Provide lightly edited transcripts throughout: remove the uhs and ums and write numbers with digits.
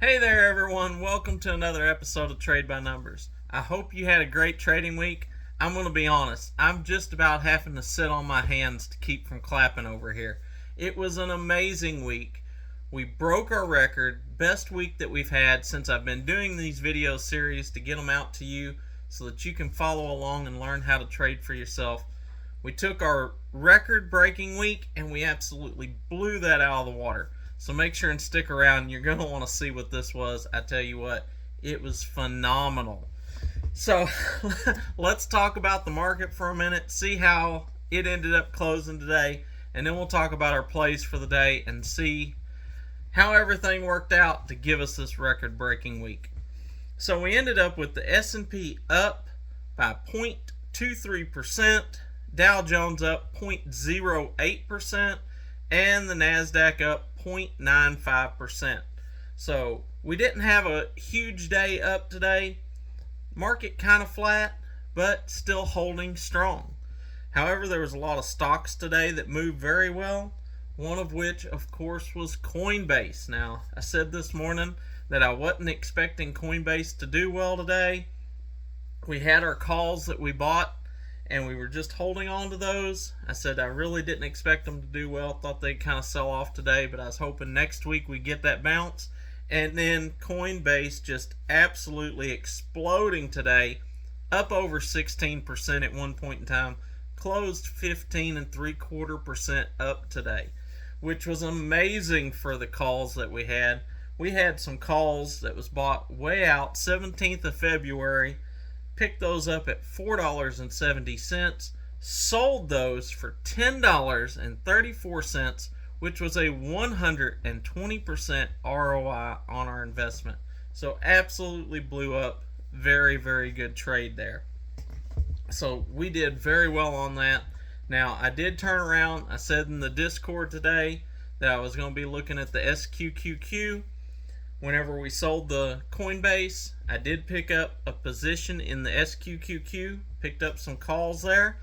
Hey there, everyone. Welcome to another episode of Trade by Numbers. I hope you had a great trading week. I'm going to be honest, I'm just about having to sit on my hands to keep from clapping over here. It was an amazing week. We broke our record, best week that we've had since I've been doing these video series to get them out to you so that you can follow along and learn how to trade for yourself. We took our record breaking week and we absolutely blew that out of the water. So make sure and stick around. You're going to want to see what this was. I tell you what, it was phenomenal. So let's talk about the market for a minute, see how it ended up closing today, and then we'll talk about our plays for the day and see how everything worked out to give us this record-breaking week. So we ended up with the S&P up by 0.23%, Dow Jones up 0.08%, and the NASDAQ up 0.95%. So we didn't have a huge day up today. Market kind of flat, but still holding strong. However, there was a lot of stocks today that moved very well. One of which, of course, was Coinbase. Now, I said this morning that I wasn't expecting Coinbase to do well today. We had our calls that we bought, and we were just holding on to those. I said I really didn't expect them to do well. Thought they'd kind of sell off today, but I was hoping next week we get that bounce. And then Coinbase just absolutely exploding today, up over 16% at one point in time, closed 15.75% up today, which was amazing for the calls that we had. We had some calls that was bought way out, 17th of February, picked those up at $4.70, sold those for $10.34, which was a 120% ROI on our investment. So absolutely blew up. Very, very good trade there. So we did very well on that. Now, I did turn around. I said in the Discord today that I was going to be looking at the SQQQ. Whenever we sold the Coinbase, I did pick up a position in the SQQQ, picked up some calls there,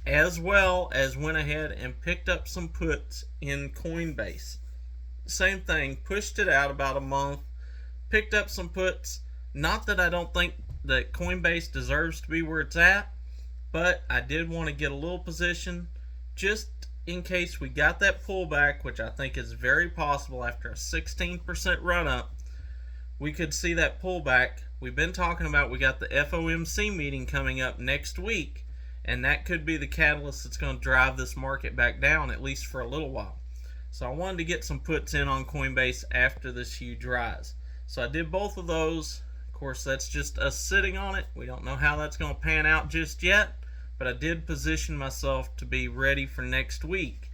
as well as went ahead and picked up some puts in Coinbase. Same thing, pushed it out about a month, picked up some puts. Not that I don't think that Coinbase deserves to be where it's at, but I did want to get a little position just in case we got that pullback, which I think is very possible after a 16% run up. We could see that pullback. We've been talking about we got the FOMC meeting coming up next week, and that could be the catalyst that's going to drive this market back down, at least for a little while. So I wanted to get some puts in on Coinbase after this huge rise. So I did both of those. Of course, that's just us sitting on it. We don't know how that's going to pan out just yet, but I did position myself to be ready for next week.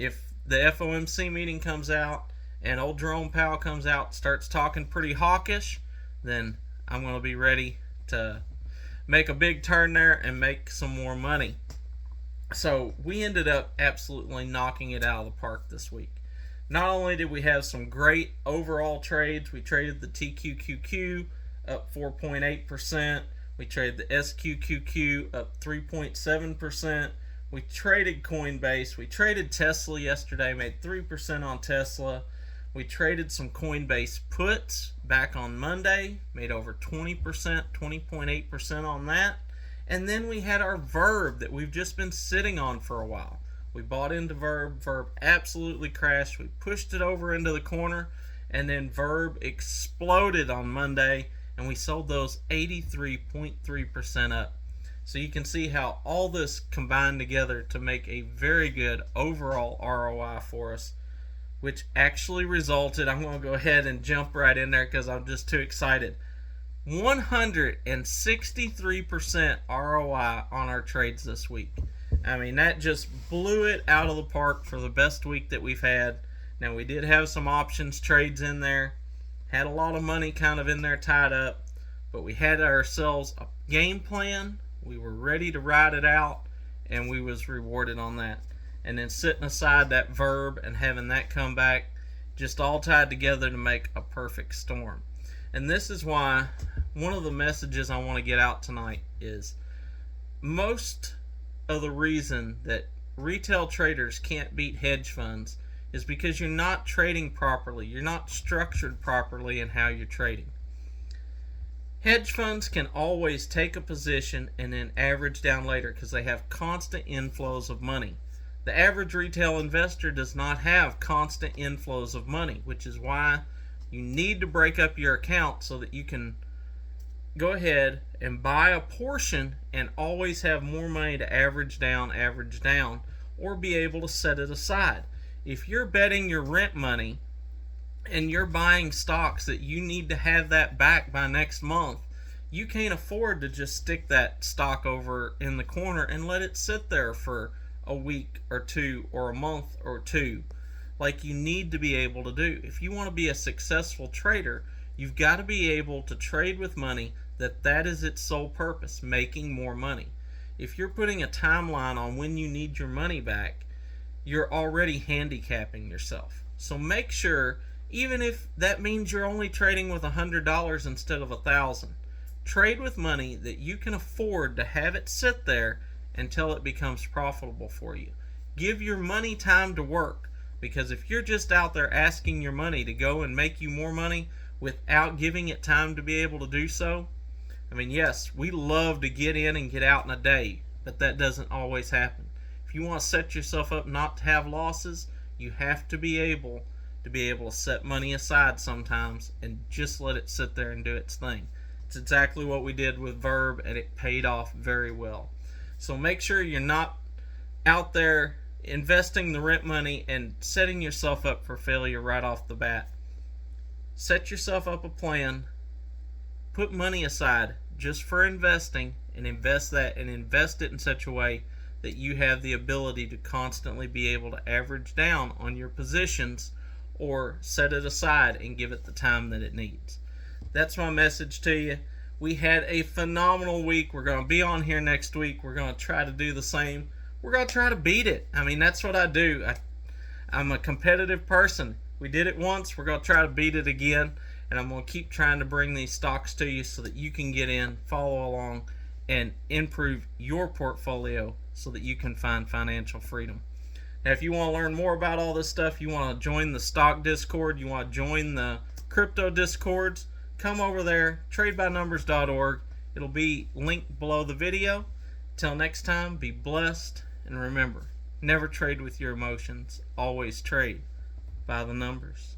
If the FOMC meeting comes out, and old Jerome Powell comes out, starts talking pretty hawkish, then I'm going to be ready to make a big turn there and make some more money. So we ended up absolutely knocking it out of the park this week. Not only did we have some great overall trades, we traded the TQQQ up 4.8%. We traded the SQQQ up 3.7%. We traded Coinbase. We traded Tesla yesterday, made 3% on Tesla. We traded some Coinbase puts back on Monday, made over 20%, 20.8% on that. And then we had our Verb that we've just been sitting on for a while. We bought into Verb. Verb absolutely crashed. We pushed it over into the corner, and then Verb exploded on Monday, and we sold those 83.3% up. So you can see how all this combined together to make a very good overall ROI for us, which actually resulted, I'm going to go ahead and jump right in there because I'm just too excited, 163% ROI on our trades this week. I mean, that just blew it out of the park for the best week that we've had. Now, we did have some options trades in there, had a lot of money kind of in there tied up, but we had ourselves a game plan. We were ready to ride it out, and we was rewarded on that. And then setting aside that Verb and having that come back, just all tied together to make a perfect storm. And this is why one of the messages I want to get out tonight is most of the reason that retail traders can't beat hedge funds is because you're not trading properly. You're not structured properly in how you're trading. Hedge funds can always take a position and then average down later because they have constant inflows of money. The average retail investor does not have constant inflows of money, which is why you need to break up your account so that you can go ahead and buy a portion and always have more money to average down, or be able to set it aside. If you're betting your rent money and you're buying stocks that you need to have that back by next month, you can't afford to just stick that stock over in the corner and let it sit there for a week or two or a month or two like you need to be able to do. If you want to be a successful trader, you've got to be able to trade with money that is its sole purpose, making more money. If you're putting a timeline on when you need your money back, you're already handicapping yourself. So make sure, even if that means you're only trading with $100 instead of $1,000, trade with money that you can afford to have it sit there until it becomes profitable for you. Give your money time to work, because if you're just out there asking your money to go and make you more money without giving it time to be able to do so, I mean, yes, we love to get in and get out in a day, but that doesn't always happen. If you want to set yourself up not to have losses, you have to be able to set money aside sometimes and just let it sit there and do its thing. It's exactly what we did with Verb, and it paid off very well. So make sure you're not out there investing the rent money and setting yourself up for failure right off the bat. Set yourself up a plan. Put money aside just for investing, and invest it in such a way that you have the ability to constantly be able to average down on your positions or set it aside and give it the time that it needs. That's my message to you. We had a phenomenal week. We're going to be on here next week. We're going to try to do the same. We're going to try to beat it. I mean, that's what I do. I'm a competitive person. We did it once. We're going to try to beat it again. And I'm going to keep trying to bring these stocks to you so that you can get in, follow along, and improve your portfolio so that you can find financial freedom. Now, if you want to learn more about all this stuff, you want to join the stock Discord, you want to join the crypto Discords, come over there, tradebynumbers.org. It'll be linked below the video. Till next time, be blessed, and remember, never trade with your emotions. Always trade by the numbers.